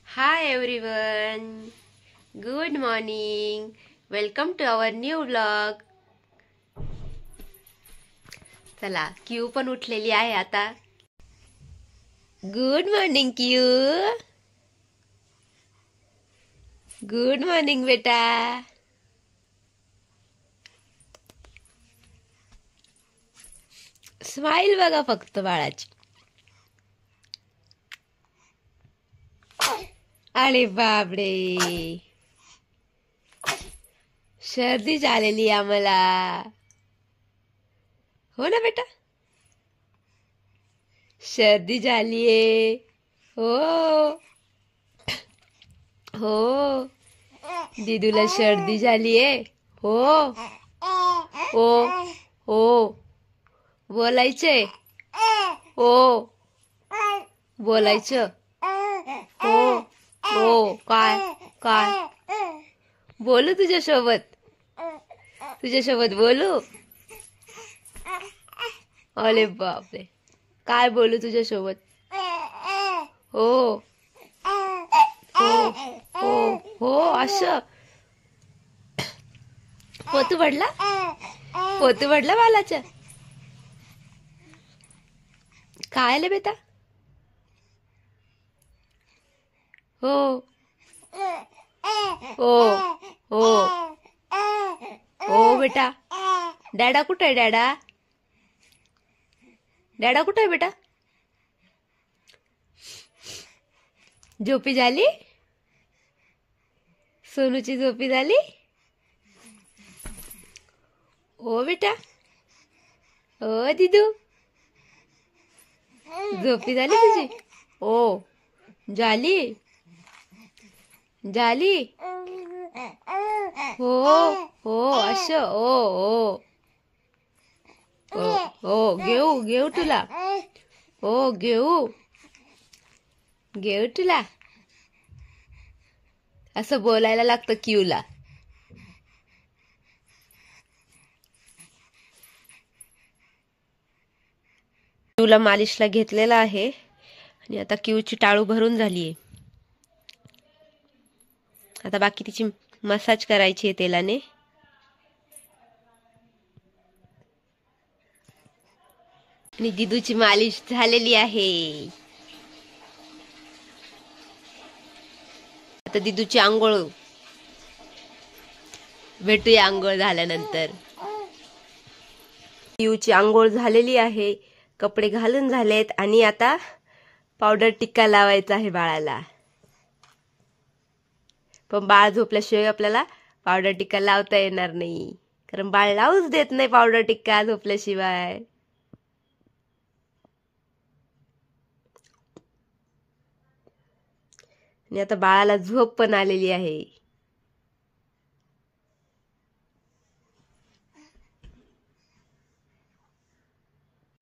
Hi everyone. Good morning. Welcome to our new vlog. चला Q पण उठलेली आहे आता. Good morning Q. Good morning बेटा. स्माइल बघा फक्त बाळाची. अरे बापरे, सर्दी झालेली आम्हाला. हो ना बेटा, सर्दी झालीये. हो हो, दीदूला सर्दी झालीये. हो हो हो, बोलायचंय. हो बोलायचं. हो हो, काय काय बोलू तुझ्यासोबत? तुझ्यासोबत बोलू? अरे बापरे, काय बोलू तुझ्यासोबत? हो हो हो हो, असं पोतू पडला? पोतू पडला बालाच्या? काय आलं बेटा? हो हो हो हो बेटा. डॅडा कुठे आहे? डॅडा डॅडा कुठे आहे बेटा? झोपी झाली? सोनूची झोपी झाली? ओ बेटा, ओ दीदू, झोपी झाली तुझी? ओ झाली झाली. हो हो, असं. ओ ओ हो, घेऊ घेऊ तुला. हो घेऊ घेऊ तुला. असं बोलायला लागतं क्यूला. क्यूला मालिशला घेतलेला आहे आणि आता क्यूची टाळू भरून झालीये. आता बाकी तिची मसाज करायची आहे तेलाने. आणि दिदूची मालिश झालेली आहे. आता दिदूची आंघोळ. भेटूया आंघोळ झाल्यानंतर. क्यूची आंघोळ झालेली आहे, कपडे घालून झालेत आणि आता पावडर टिक्का लावायचा आहे बाळाला. पण बाळ झोपल्याशिवाय आपल्याला पावडर टिक्का लावता येणार नाही, कारण बाळ लावूच देत नाही पावडर टिक्का झोपल्याशिवाय. आणि आता बाळाला झोप पण आलेली आहे.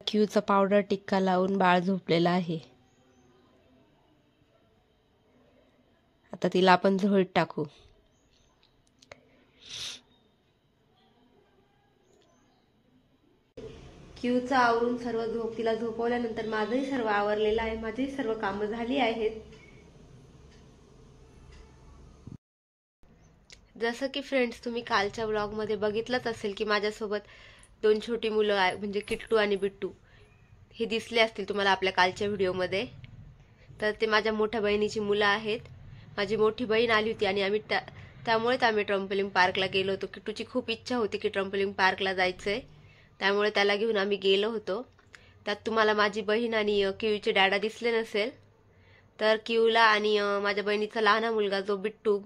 क्यूचा पावडर टिक्का लावून बाळ झोपलेला आहे. आता तिला आपण झोळीत टाकू. क्यूचा आवरून सर्व तिला झोपवल्यानंतर माझंही सर्व आवरलेलं आहे. माझी सर्व कामं झाली आहेत. जसं की फ्रेंड्स, तुम्ही कालच्या ब्लॉग मध्ये बघितलंच असेल की माझ्यासोबत 2 छोटी मुलं म्हणजे किट्टू आणि बिट्टू हे दिसले असतील तुम्हाला आपल्या कालच्या व्हिडिओमध्ये. तर ते माझ्या मोठ्या बहिणीची मुलं आहेत. माझी मोठी बहीण आली होती आणि त्यामुळेच आम्ही ट्रम्पोलिन पार्कला गेलो होतो. किट्टूची खूप इच्छा होती की ट्रम्पोलिन पार्कला जायचंय, त्यामुळे त्याला घेऊन आम्ही गेलो होतो. त्यात तुम्हाला माझी बहीण आणि क्यूचे डॅडा दिसले नसेल. तर क्यूला आणि माझ्या बहिणीचा लहान मुलगा जो बिट्टू,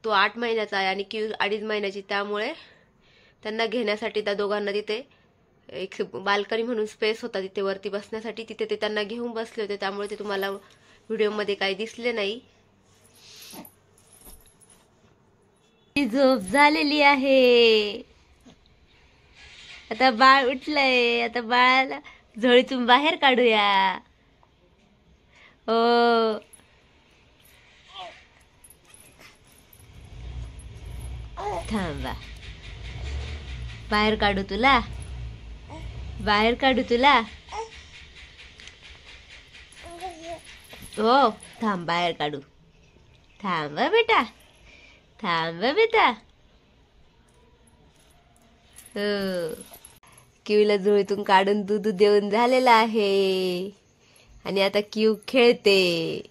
तो 8 महिन्याचा आहे आणि क्यू 2.5 महिन्याची. त्यामुळे त्यांना घेण्यासाठी त्या दोघांना तिथे एक बाल्कनी म्हणून स्पेस होता तिथे वरती बसण्यासाठी, तिथे ते त्यांना घेऊन बसले होते. त्यामुळे ते तुम्हाला व्हिडिओमध्ये काही दिसले नाही. झोप झालेली आहे. आता बाळ उठलंय. आता बाळाला झोळीतून बाहेर काढूया. ओ थांबा, बाहेर काढू तुला. बाहेर काढू तुला. हो थांब, बाहेर काढू. थांब बेटा, थांब बेटा. हो, क्यूला झोळीतून काढून दूध देऊन झालेलं आहे आणि आता क्यू खेळते.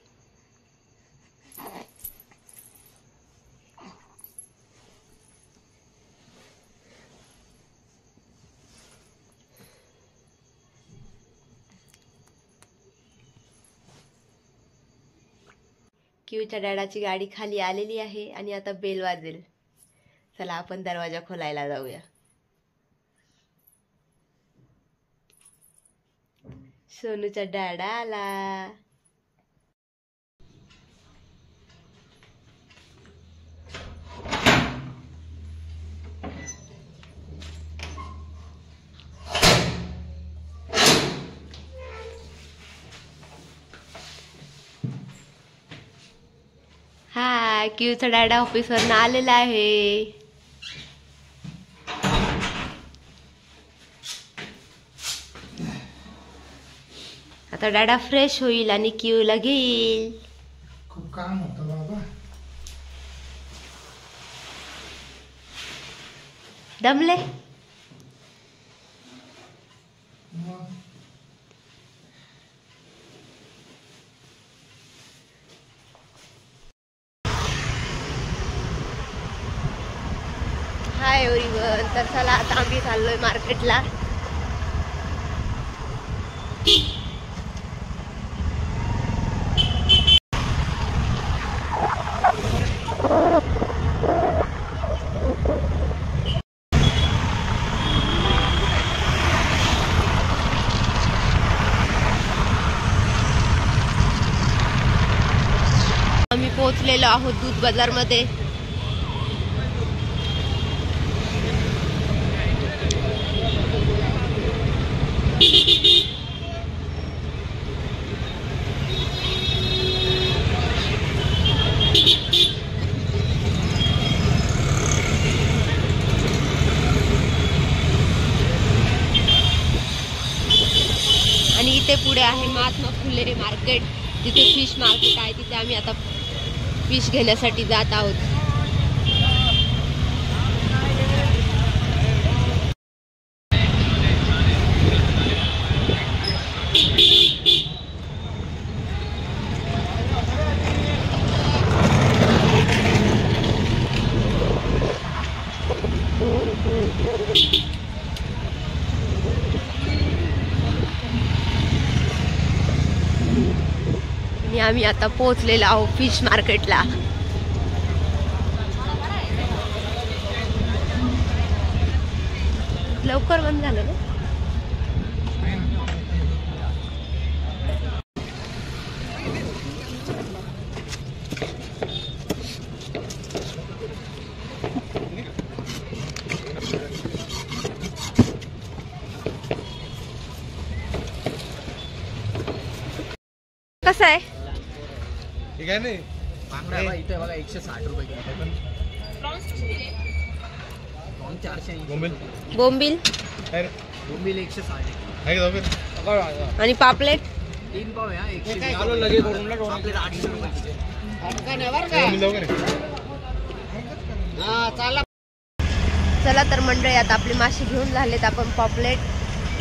क्यूच्या डॅडाची गाडी खाली आलेली आहे आणि आता बेल वाजेल. चला आपण दरवाजा खोलायला जाऊया. सोनूचा डॅडा आला. हाय, क्यूचा डॅडा ऑफिसवरून आलेला आहे. आता डॅडा फ्रेश होईल आणि क्यूला घेईल. खूप काम होतं बाबा. दमले? हाय एव्हरीवन, तर चला आता आम्ही चाललोय मार्केटला. आम्ही पोहोचलेलो आहोत दूध बाजार मध्ये. आणि इथे पुढे आहे महात्मा फुले मार्केट, जिथे फिश मार्केट आहे. तिथे आम्ही आता फिश घेण्यासाठी जात आहोत. आणि आम्ही आता पोहोचलेलो आहोत फिश मार्केटला. लवकर बंद झालं ना. कसं आहे? ठीक आहे नाही. बांगडा इथे बघा 160 रुपये किलो. प्रॉन्स 480. बोंबील बोंबील 160 आणि पापलेट 3 पाव आहे. 120 पापलेट 800 रुपये. चला तर मंडळी, आता आपले मासे घेऊन झालेत. आपण पॉपलेट,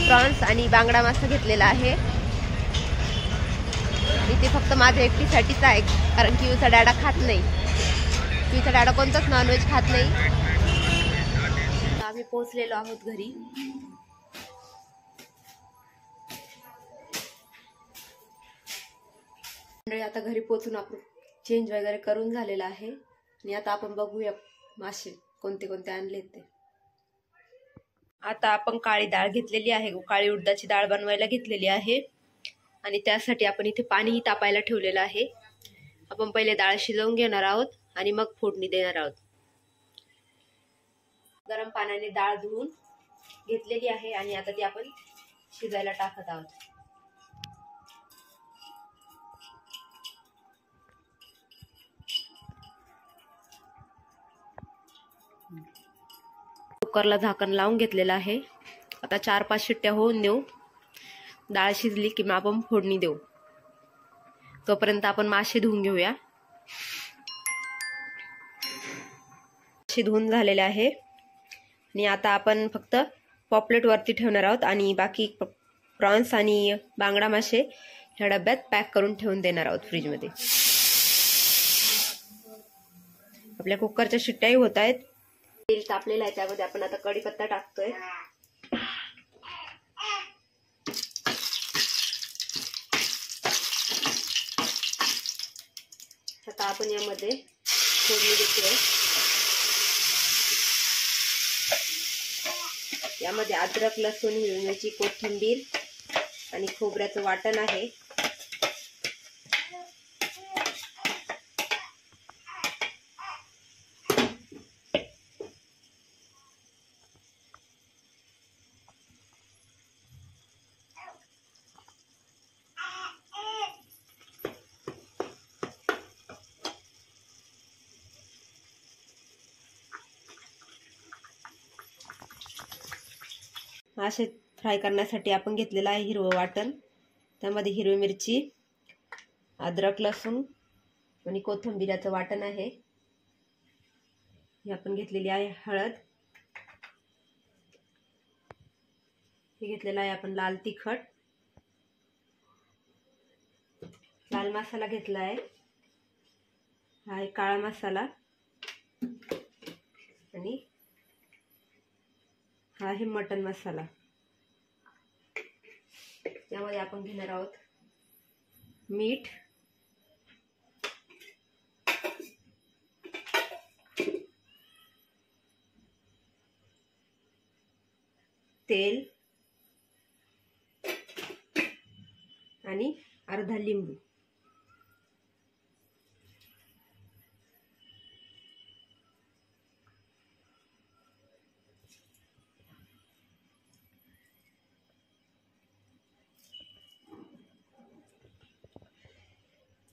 प्रॉन्स आणि बांगडा मासा घेतलेला आहे. इथे फक्त माझ्या एकटीसाठीच आहे, कारण क्यूचा डॅडा खात नाही. क्यूचा डॅडा कोणताच नॉनव्हेज खात नाही. आम्ही पोहोचलेलो आहोत घरी. आता घरी पोहोचून आपण चेंज वगैरे करून झालेला आहे आणि आता आपण बघूया मासे कोणते कोणते आणले ते. आता आपण काळी डाळ घेतलेली आहे, काळी उडदाची डाळ बनवायला घेतलेली आहे आणि त्यासाठी आपण इथे पाणीही तापायला ठेवलेलं आहे. आपण पहिले डाळ शिजवून घेणार आहोत आणि मग फोडणी देणार आहोत. गरम पाण्याने डाळ धुवून घेतलेली आहे आणि आता ती आपण शिजायला टाकत आहोत. कुकरला झाकण लावून घेतलेलं आहे. आता 4-5 शिट्ट्या होऊन देऊ. डाळ शिजली की मग आपण फोडणी देऊ. तोपर्यंत आपण मासे धुवून घेऊया. स्वच्छ धुवून झालेले आहे आणि आता आपण फक्त पॉपलेटवरती ठेवणार आहोत आणि बाकी प्रॉन्स आणि बांगडा मासे ह्या डब्यात पॅक करून ठेवून देणार आहोत फ्रीजमध्ये. आपल्या कुकरच्या शिट्ट्याही होत आहेत. तेल तापलेलं आहे, त्यामध्ये आपण आता कढीपत्ता टाकतोय. आता आपण यामध्ये फोडणी देतोय. यामध्ये अद्रक, लसूण, हिरवी मिरची, कोथिंबीर आणि खोबऱ्याचं वाटण आहे. मासे फ्राय करण्यासाठी आपण घेतलेलं आहे हिरवं वाटण. त्यामध्ये हिरवी मिरची, अद्रक, लसूण आणि कोथिंबीराचं वाटण आहे. हे आपण घेतलेली आहे हळद. हे घेतलेलं आहे आपण लाल तिखट. लाल मसाला घेतला आहे. हा आहे काळा मसाला आणि हा आहे मटन मसाला. यामध्ये आपण घेणार आहोत मीठ, तेल आणि अर्धा लिंबू.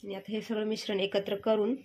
आणि आता हे सगळं मिश्रण एकत्र करून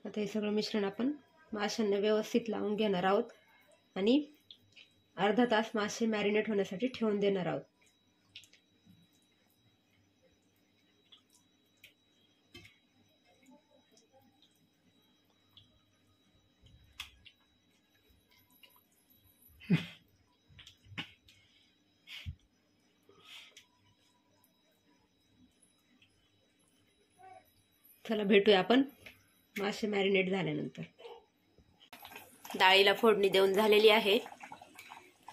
आता हे सगळं मिश्रण आपण माशांना व्यवस्थित लावून घेणार आहोत आणि अर्धा तास मासे मॅरिनेट होण्यासाठी ठेवून देणार आहोत. चला भेटूया आपण मासे मॅरिनेट झाल्यानंतर. डाळीला फोडणी देऊन झालेली आहे.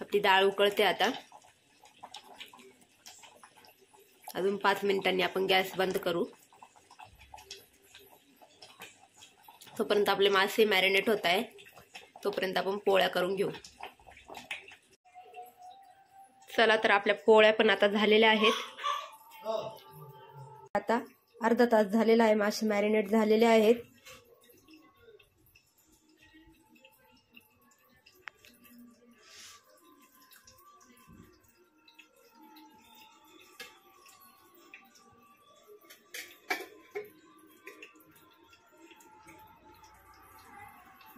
आपली डाळ उकळते आता. अजून 5 मिनिटांनी आपण गॅस बंद करू. तोपर्यंत आपले मासे मॅरिनेट होत आहे. तोपर्यंत आपण पोळ्या करून घेऊ. चला तर आपल्या पोळ्या पण आता झालेल्या आहेत. आता अर्धा तास झालेला आहे. मासे मॅरिनेट झालेले आहेत.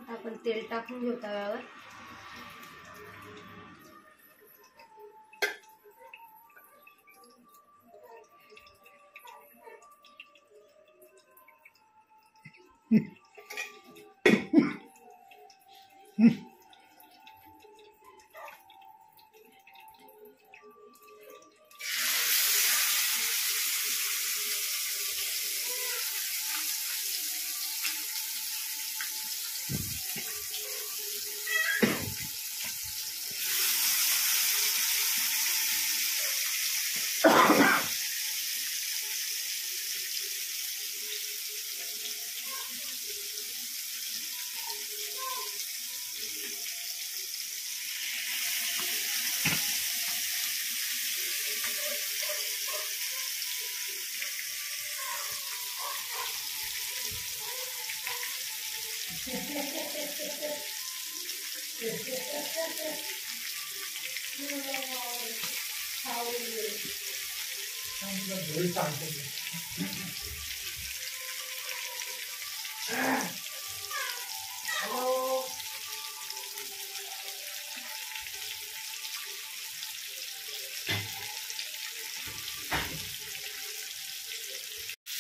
आपण तेल टाकून घेऊ तव्यावर.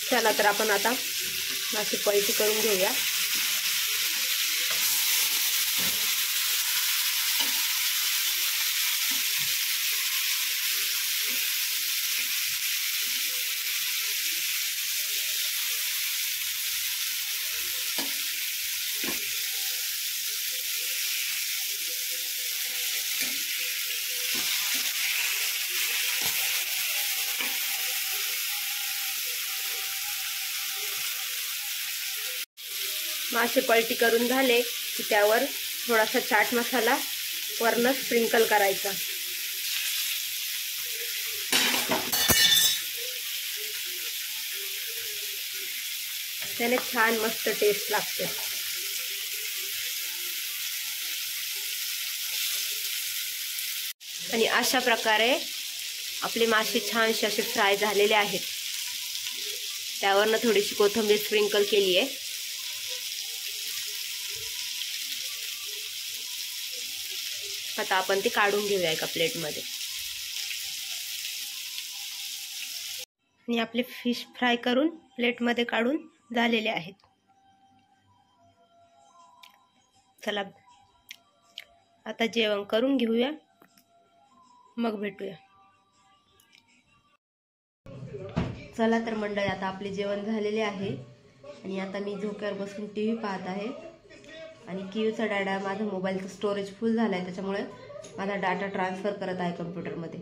चला तर आपण आता मासे पलटी करून घेऊया. मासे पलटी करून झाले की त्यावर थोडासा चाट मसाला वरनं स्प्रिंकल करायचा. त्याने छान मस्त टेस्ट लागते. आणि अशा प्रकारे आपले मासे छानसे असे फ्राय झालेले आहेत. त्यावरनं थोडीशी कोथिंबीर स्प्रिंकल केली आहे. आता आपण ते काढून घेऊया एका प्लेटमध्ये. आणि आपले फिश फ्राय करून प्लेटमध्ये काढून झालेले आहेत. चला आता जेवण करून घेऊया, मग भेटूया. चला तर मंडळी, आता आपले जेवण झालेले आहे आणि आता मी झोक्यावर बसून टीव्ही पाहत आहे. आणि कियूचा डाटा, माझा मोबाईलचं स्टोरेज फुल झाला आहे, त्याच्यामुळे माझा डाटा ट्रान्सफर करत आहे कम्प्युटरमध्ये.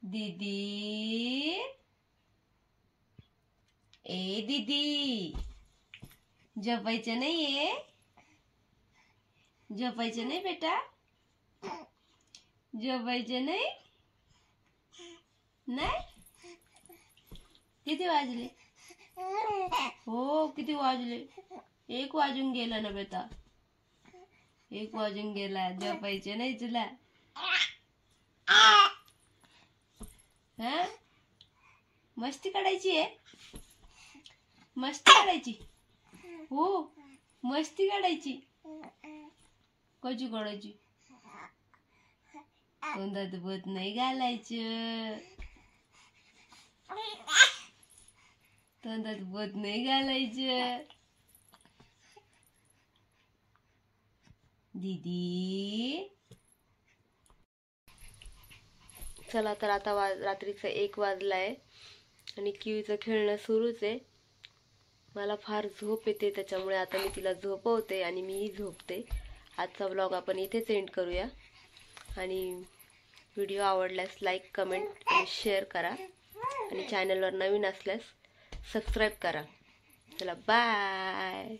दीदी, ए दीदी, झोपायचं नाहीये? झोपायचं नाही बेटा? झोपायचं नाही? नाही? किती वाजले? हो, किती वाजले? 1 वाजून गेला ना बेटा. 1 वाजून गेला. झोपायचं नाही तुला? हा, मस्ती काढायची आहे? मस्ती काढायची? हो, मस्ती काढायची. कशी काढायची? तोंडात बोट नाही घालायचं. तोंडात बोट नाही घालायचं. दीदी, चला तर आता रात्रीचं 1 वाजलाय आणि किवीचं खेळणं सुरूच आहे. मला फार झोप येते, त्याच्यामुळे आता मी तिला झोपवते आणि मीही झोपते. आजचा व्लॉग आपण इथेच एंड करूया. आणि व्हिडिओ आवडल्यास लाईक, कमेंट आणि शेअर करा. आणि चॅनलवर नवीन असल्यास सबस्क्राईब करा. चला बाय.